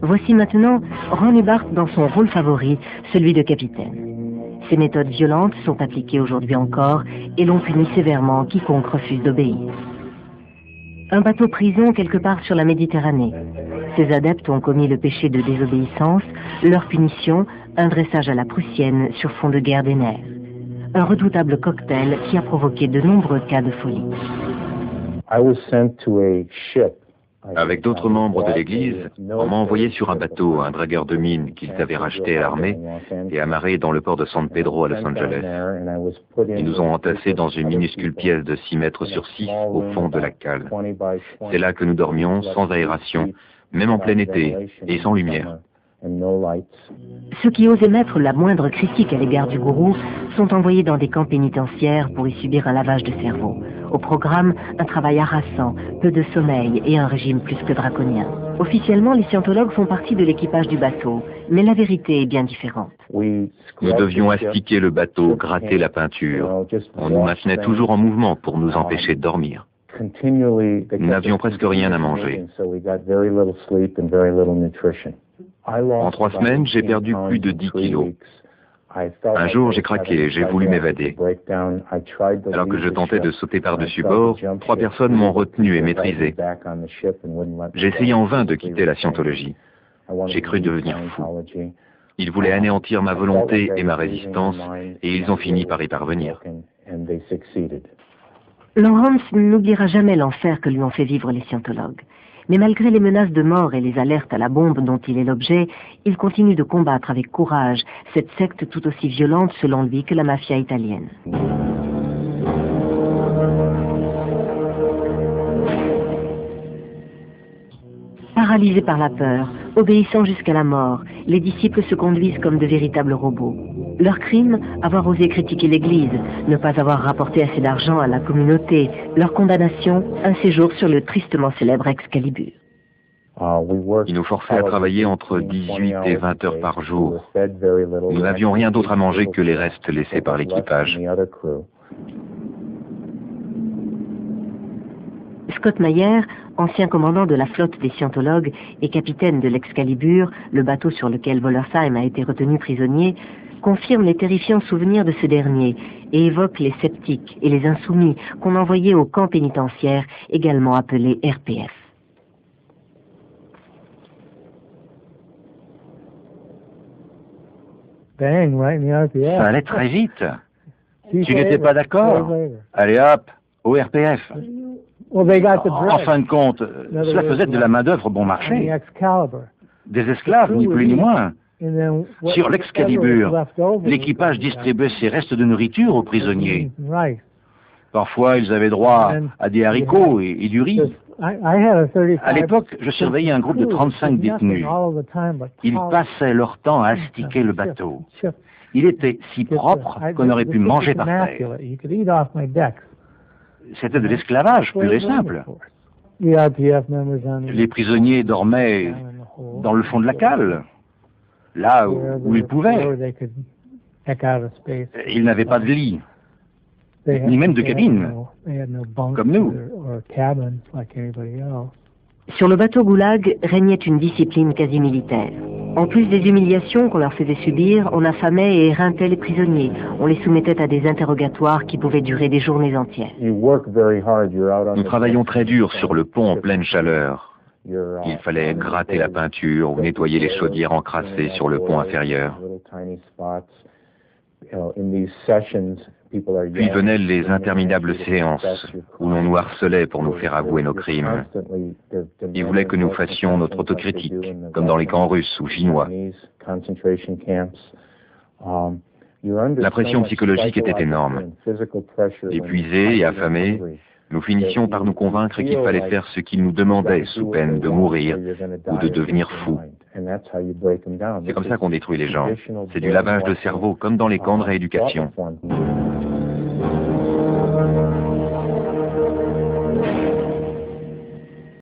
Voici maintenant Ron Hubbard dans son rôle favori, celui de capitaine. Ces méthodes violentes sont appliquées aujourd'hui encore et l'on punit sévèrement quiconque refuse d'obéir. Un bateau prison quelque part sur la Méditerranée. Ces adeptes ont commis le péché de désobéissance, leur punition, un dressage à la prussienne sur fond de guerre des nerfs. Un redoutable cocktail qui a provoqué de nombreux cas de folie. Avec d'autres membres de l'Église, on m'a envoyé sur un bateau, un dragueur de mines qu'ils avaient racheté à l'armée et amarré dans le port de San Pedro à Los Angeles. Ils nous ont entassés dans une minuscule pièce de 6 mètres sur 6 au fond de la cale. C'est là que nous dormions, sans aération, même en plein été et sans lumière. Ceux qui osent émettre la moindre critique à l'égard du gourou sont envoyés dans des camps pénitentiaires pour y subir un lavage de cerveau. Au programme, un travail harassant, peu de sommeil et un régime plus que draconien. Officiellement, les scientologues font partie de l'équipage du bateau, mais la vérité est bien différente. Nous devions astiquer le bateau, gratter la peinture. On nous maintenait toujours en mouvement pour nous empêcher de dormir. Nous n'avions presque rien à manger. En 3 semaines, j'ai perdu plus de 10 kilos. Un jour, j'ai craqué, j'ai voulu m'évader. Alors que je tentais de sauter par-dessus bord, 3 personnes m'ont retenu et maîtrisé. J'ai essayé en vain de quitter la scientologie. J'ai cru devenir fou. Ils voulaient anéantir ma volonté et ma résistance, et ils ont fini par y parvenir. Lawrence n'oubliera jamais l'enfer que lui ont fait vivre les scientologues. Mais malgré les menaces de mort et les alertes à la bombe dont il est l'objet, il continue de combattre avec courage cette secte tout aussi violente selon lui que la mafia italienne. Paralysés par la peur, obéissant jusqu'à la mort, les disciples se conduisent comme de véritables robots. Leur crime, avoir osé critiquer l'Église, ne pas avoir rapporté assez d'argent à la communauté. Leur condamnation, un séjour sur le tristement célèbre Excalibur. Ils nous forçaient à travailler entre 18 et 20 heures par jour. Nous n'avions rien d'autre à manger que les restes laissés par l'équipage. Scott Mayer, ancien commandant de la flotte des scientologues et capitaine de l'Excalibur, le bateau sur lequel Wollersheim a été retenu prisonnier, confirme les terrifiants souvenirs de ce dernier et évoque les sceptiques et les insoumis qu'on envoyait au camp pénitentiaire, également appelé RPF. Ça allait très vite. Tu n'étais pas d'accord? Allez hop, au RPF. En fin de compte, cela faisait de la main-d'œuvre bon marché. Des esclaves, ni plus ni moins. Sur l'Excalibur, l'équipage distribuait ses restes de nourriture aux prisonniers. Parfois, ils avaient droit à des haricots et du riz. À l'époque, je surveillais un groupe de 35 détenus. Ils passaient leur temps à astiquer le bateau. Il était si propre qu'on aurait pu manger par terre. C'était de l'esclavage pur et simple. Les prisonniers dormaient dans le fond de la cale, là où ils pouvaient. Ils n'avaient pas de lit, ni même de cabine, comme nous. Sur le bateau Goulag régnait une discipline quasi militaire. En plus des humiliations qu'on leur faisait subir, on affamait et éreintait les prisonniers. On les soumettait à des interrogatoires qui pouvaient durer des journées entières. Nous travaillions très dur sur le pont en pleine chaleur. Il fallait gratter la peinture ou nettoyer les chaudières encrassées sur le pont inférieur. Puis venaient les interminables séances où l'on nous harcelait pour nous faire avouer nos crimes. Ils voulaient que nous fassions notre autocritique, comme dans les camps russes ou chinois. La pression psychologique était énorme. Épuisés et affamés, nous finissions par nous convaincre qu'il fallait faire ce qu'ils nous demandaient sous peine de mourir ou de devenir fous. C'est comme ça qu'on détruit les gens. C'est du lavage de cerveau, comme dans les camps de rééducation.